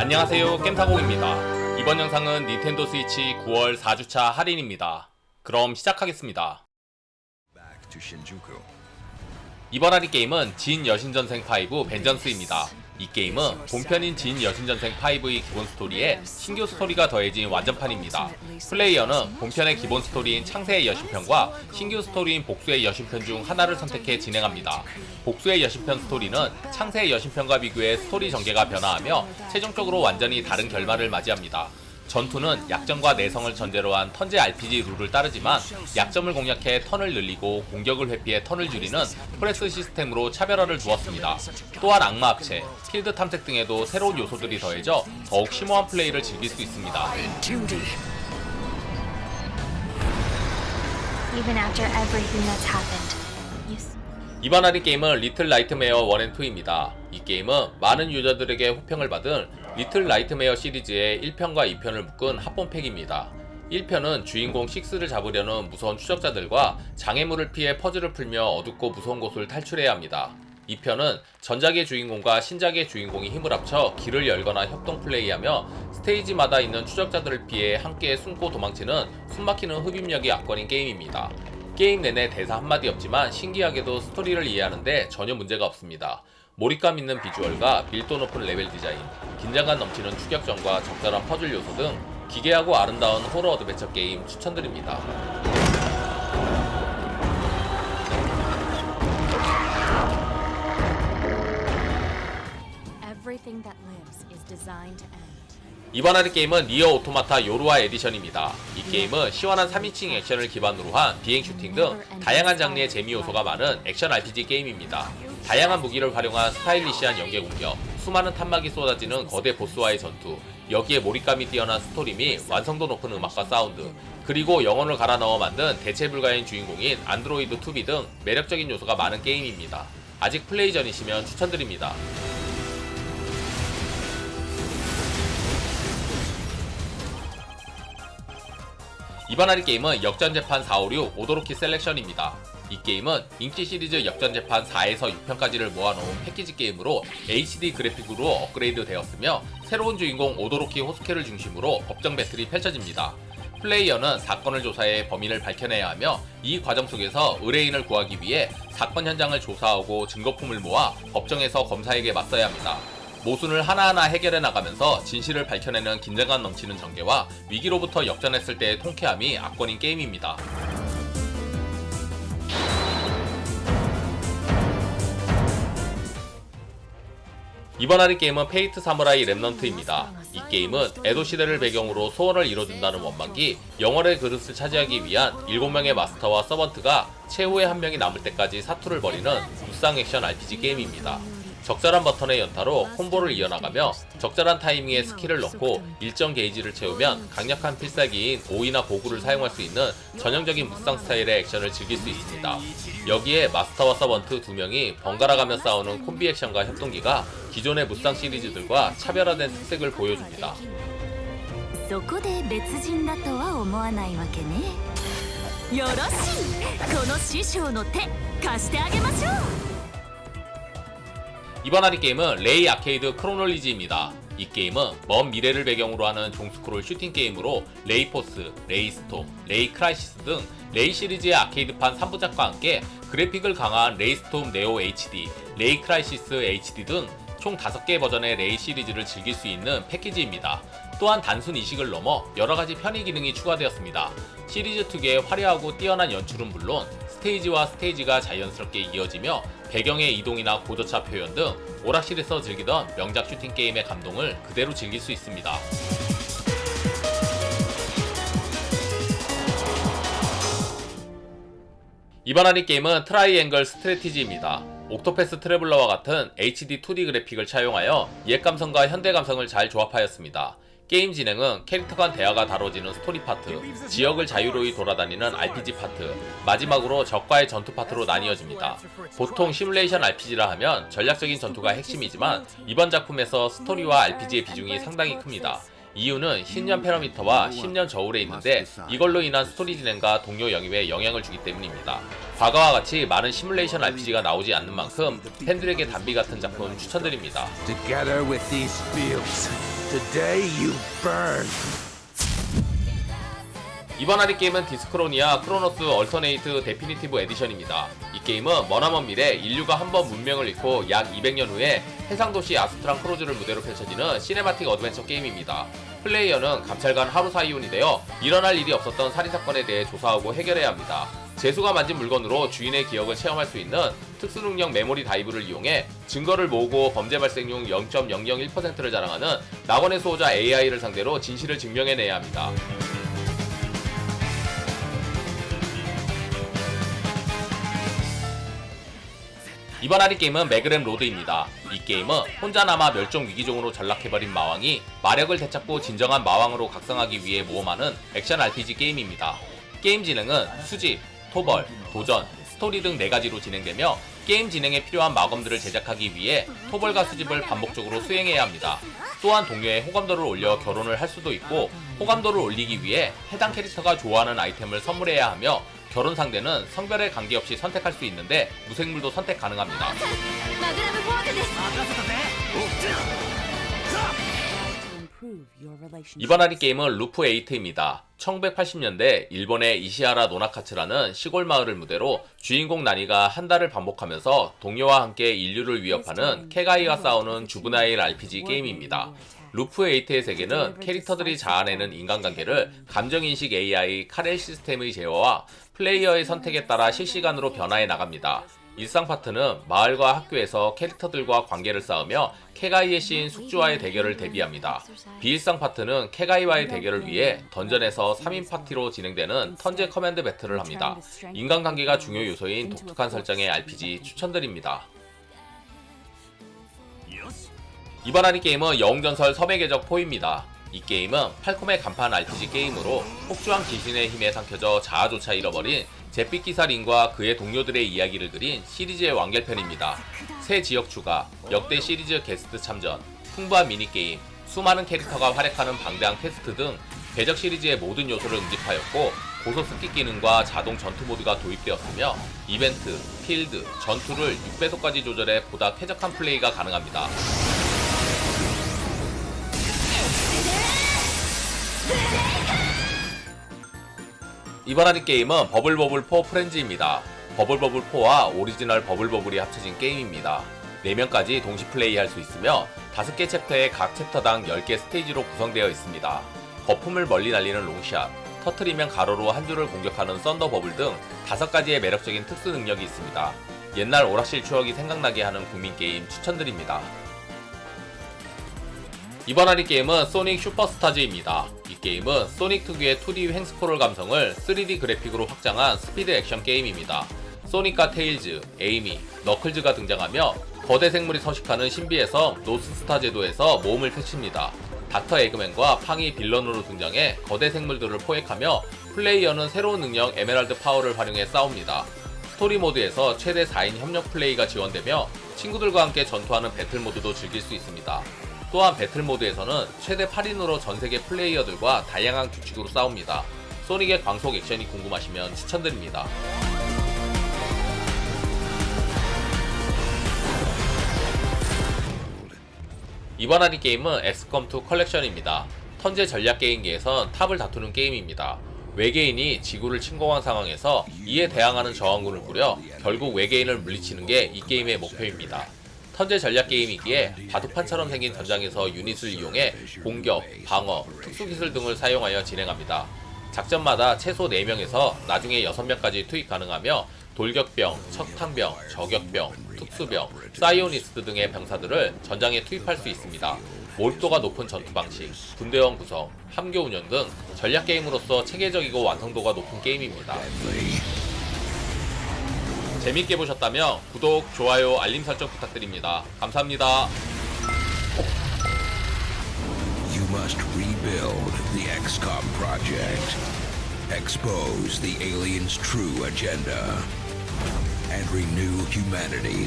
안녕하세요, 겜사공입니다. 이번 영상은 닌텐도 스위치 9월 4주차 할인입니다. 그럼 시작하겠습니다. 이번 할인 게임은 진 여신전생 5 벤전스입니다. 이 게임은 본편인 진 여신전생 5의 기본 스토리에 신규 스토리가 더해진 완전판입니다. 플레이어는 본편의 기본 스토리인 창세의 여신편과 신규 스토리인 복수의 여신편 중 하나를 선택해 진행합니다. 복수의 여신편 스토리는 창세의 여신편과 비교해 스토리 전개가 변화하며 최종적으로 완전히 다른 결말을 맞이합니다. 전투는 약점과 내성을 전제로 한 턴제 RPG 룰을 따르지만 약점을 공략해 턴을 늘리고 공격을 회피해 턴을 줄이는 프레스 시스템으로 차별화를 두었습니다. 또한 악마 합체, 필드 탐색 등에도 새로운 요소들이 더해져 더욱 심오한 플레이를 즐길 수 있습니다. Even after everything that's happened, 이번 할인 게임은 리틀 나이트메어 1&2입니다. 이 게임은 많은 유저들에게 호평을 받은 리틀 나이트메어 시리즈의 1편과 2편을 묶은 합본팩입니다. 1편은 주인공 6를 잡으려는 무서운 추적자들과 장애물을 피해 퍼즐을 풀며 어둡고 무서운 곳을 탈출해야 합니다. 2편은 전작의 주인공과 신작의 주인공이 힘을 합쳐 길을 열거나 협동 플레이하며 스테이지마다 있는 추적자들을 피해 함께 숨고 도망치는 숨막히는 흡입력이 압권인 게임입니다. 게임 내내 대사 한마디 없지만 신기하게도 스토리를 이해하는데 전혀 문제가 없습니다. 몰입감 있는 비주얼과 밀도 높은 레벨 디자인, 긴장감 넘치는 추격전과 적절한 퍼즐 요소 등 기괴하고 아름다운 호러 어드벤처 게임 추천드립니다. everything that lives is designed to end. 이번 할인 게임은 니어 오토마타 요루아 에디션입니다. 이 게임은 시원한 3인칭 액션을 기반으로 한 비행 슈팅 등 다양한 장르의 재미 요소가 많은 액션 RPG 게임입니다. 다양한 무기를 활용한 스타일리시한 연계 공격, 수많은 탄막이 쏟아지는 거대 보스와의 전투, 여기에 몰입감이 뛰어난 스토리 및 완성도 높은 음악과 사운드, 그리고 영혼을 갈아 넣어 만든 대체 불가인 주인공인 안드로이드 2B 등 매력적인 요소가 많은 게임입니다. 아직 플레이 전이시면 추천드립니다. 이번 할인 게임은 역전재판 456 오도로키 셀렉션입니다. 이 게임은 인기 시리즈 역전재판 4에서 6편까지를 모아놓은 패키지 게임으로 HD 그래픽으로 업그레이드 되었으며 새로운 주인공 오도로키 호스케를 중심으로 법정 배틀이 펼쳐집니다. 플레이어는 사건을 조사해 범인을 밝혀내야 하며 이 과정 속에서 의뢰인을 구하기 위해 사건 현장을 조사하고 증거품을 모아 법정에서 검사에게 맞서야 합니다. 모순을 하나하나 해결해 나가면서 진실을 밝혀내는 긴장감 넘치는 전개와 위기로부터 역전했을 때의 통쾌함이 압권인 게임입니다. 이번 할인 게임은 페이트 사무라이 렘넌트입니다. 이 게임은 에도 시대를 배경으로 소원을 이뤄준다는 원망기 영월의 그릇을 차지하기 위한 7명의 마스터와 서번트가 최후의 한 명이 남을 때까지 사투를 벌이는 무쌍 액션 RPG 게임입니다. 적절한 버튼의 연타로 콤보를 이어나가며 적절한 타이밍에 스킬을 넣고 일정 게이지를 채우면 강력한 필살기인 오이나 고구를 사용할 수 있는 전형적인 무쌍 스타일의 액션을 즐길 수 있습니다. 여기에 마스터와 서번트 2명이 번갈아가며 싸우는 콤비 액션과 협동기가 기존의 무쌍 시리즈들과 차별화된 특색을 보여줍니다. そこで別人だとは思わないわけね。よろしい。この師匠の手貸してあげましょう。 이번 할인 게임은 레이 아케이드 크로놀리지입니다. 이 게임은 먼 미래를 배경으로 하는 종스크롤 슈팅 게임으로 레이 포스, 레이 스톰, 레이 크라이시스 등 레이 시리즈의 아케이드판 3부작과 함께 그래픽을 강화한 레이 스톰 네오 HD, 레이 크라이시스 HD 등 총 5개 버전의 레이 시리즈를 즐길 수 있는 패키지입니다. 또한 단순 이식을 넘어 여러가지 편의 기능이 추가되었습니다. 시리즈 특유의 화려하고 뛰어난 연출은 물론 스테이지와 스테이지가 자연스럽게 이어지며 배경의 이동이나 고저차 표현 등 오락실에서 즐기던 명작 슈팅 게임의 감동을 그대로 즐길 수 있습니다. 이번 할인 게임은 트라이앵글 스트래티지입니다. 옥토패스 트래블러와 같은 HD 2D 그래픽을 차용하여 옛 감성과 현대 감성을 잘 조합하였습니다. 게임 진행은 캐릭터 간 대화가 다뤄지는 스토리 파트, 지역을 자유로이 돌아다니는 RPG 파트, 마지막으로 적과의 전투 파트로 나뉘어집니다. 보통 시뮬레이션 RPG라 하면 전략적인 전투가 핵심이지만 이번 작품에서 스토리와 RPG의 비중이 상당히 큽니다. 이유는 10년 패러미터와 10년 저울에 있는데 이걸로 인한 스토리 진행과 동료 영입에 영향을 주기 때문입니다. 과거와 같이 많은 시뮬레이션 RPG가 나오지 않는 만큼 팬들에게 단비 같은 작품 추천드립니다. Together with these fields, Today you burn. 이번 할인 게임은 디스크로니아 크로노스 얼터네이트 데피니티브 에디션입니다. 이 게임은 머나먼 미래 인류가 한번 문명을 잃고 약 200년 후에 해상도시 아스트란 크로즈를 무대로 펼쳐지는 시네마틱 어드벤처 게임입니다. 플레이어는 감찰관 하루 사이온이 되어 일어날 일이 없었던 살인사건에 대해 조사하고 해결해야 합니다. 재수가 만진 물건으로 주인의 기억을 체험할 수 있는 특수능력 메모리 다이브를 이용해 증거를 모으고 범죄 발생률 0.001%를 자랑하는 낙원의 수호자 AI를 상대로 진실을 증명해내야 합니다. 이번 할인 게임은 매그램 로드입니다. 이 게임은 혼자 남아 멸종 위기종으로 전락해버린 마왕이 마력을 되찾고 진정한 마왕으로 각성하기 위해 모험하는 액션 RPG 게임입니다. 게임 진행은 수집, 토벌, 도전, 스토리 등 4가지로 진행되며 게임 진행에 필요한 마검들을 제작하기 위해 토벌과 수집을 반복적으로 수행해야 합니다. 또한 동료의 호감도를 올려 결혼을 할 수도 있고 호감도를 올리기 위해 해당 캐릭터가 좋아하는 아이템을 선물해야 하며 결혼 상대는 성별에 관계없이 선택할 수 있는데 무생물도 선택 가능합니다. 이번 할인 게임은 루프 8입니다. 1980년대 일본의 이시하라 노나카츠라는 시골 마을을 무대로 주인공 나니가 한 달을 반복하면서 동료와 함께 인류를 위협하는 케가이와 싸우는 주브나일 RPG 게임입니다. 루프 8의 세계는 캐릭터들이 자아내는 인간관계를 감정인식 AI 카렐 시스템의 제어와 플레이어의 선택에 따라 실시간으로 변화해 나갑니다. 일상 파트는 마을과 학교에서 캐릭터들과 관계를 쌓으며 케가이의 시인 숙주와의 대결을 대비합니다. 비일상 파트는 케가이와의 대결을 위해 던전에서 3인 파티로 진행되는 턴제 커맨드 배틀을 합니다. 인간관계가 중요 요소인 독특한 설정의 RPG 추천드립니다. 이번 할인 게임은 영웅전설 섭의 궤적 4입니다. 이 게임은 팔콤의 간판 RPG 게임으로 폭주한 귀신의 힘에 삼켜져 자아조차 잃어버린 잿빛 기사 린과 그의 동료들의 이야기를 그린 시리즈의 완결편입니다. 새 지역 추가, 역대 시리즈 게스트 참전, 풍부한 미니게임, 수많은 캐릭터가 활약하는 방대한 퀘스트 등 궤적 시리즈의 모든 요소를 응집하였고 고속 스킵 기능과 자동 전투 모드가 도입되었으며 이벤트, 필드, 전투를 6배속까지 조절해 보다 쾌적한 플레이가 가능합니다. 이번 할인 게임은 버블버블4 프렌즈입니다. 버블버블4와 오리지널 버블버블이 합쳐진 게임입니다. 4명까지 동시 플레이할 수 있으며 5개 챕터에 각 챕터당 10개 스테이지로 구성되어 있습니다. 거품을 멀리 날리는 롱샷, 터트리면 가로로 한 줄을 공격하는 썬더버블 등 5가지의 매력적인 특수 능력이 있습니다. 옛날 오락실 추억이 생각나게 하는 국민 게임 추천드립니다. 이번 할인 게임은 소닉 슈퍼스타즈입니다. 이 게임은 소닉 특유의 2D 횡스크롤 감성을 3D 그래픽으로 확장한 스피드 액션 게임입니다. 소닉과 테일즈, 에이미, 너클즈가 등장하며 거대 생물이 서식하는 신비의 섬 노스스타 제도에서 모험을 펼칩니다. 닥터 에그맨과 팡이 빌런으로 등장해 거대 생물들을 포획하며 플레이어는 새로운 능력 에메랄드 파워를 활용해 싸웁니다. 스토리 모드에서 최대 4인 협력 플레이가 지원되며 친구들과 함께 전투하는 배틀 모드도 즐길 수 있습니다. 또한 배틀 모드에서는 최대 8인으로 전세계 플레이어들과 다양한 규칙으로 싸웁니다. 소닉의 광속 액션이 궁금하시면 추천드립니다. 이번 할인 게임은 엑스컴2 컬렉션입니다. 턴제 전략 게임기에선 탑을 다투는 게임입니다. 외계인이 지구를 침공한 상황에서 이에 대항하는 저항군을 꾸려 결국 외계인을 물리치는 게 이 게임의 목표입니다. 턴제 전략 게임이기에 바둑판처럼 생긴 전장에서 유닛을 이용해 공격, 방어, 특수기술 등을 사용하여 진행합니다. 작전마다 최소 4명에서 나중에 6명까지 투입 가능하며 돌격병, 척탕병, 저격병, 특수병, 사이오니스트 등의 병사들을 전장에 투입할 수 있습니다. 몰입도가 높은 전투 방식, 군대원 구성, 함교 운영 등 전략 게임으로서 체계적이고 완성도가 높은 게임입니다. 재밌게 보셨다면 구독, 좋아요, 알림 설정 부탁드립니다. 감사합니다. You must rebuild the XCOM project, expose the aliens' true agenda, and renew humanity's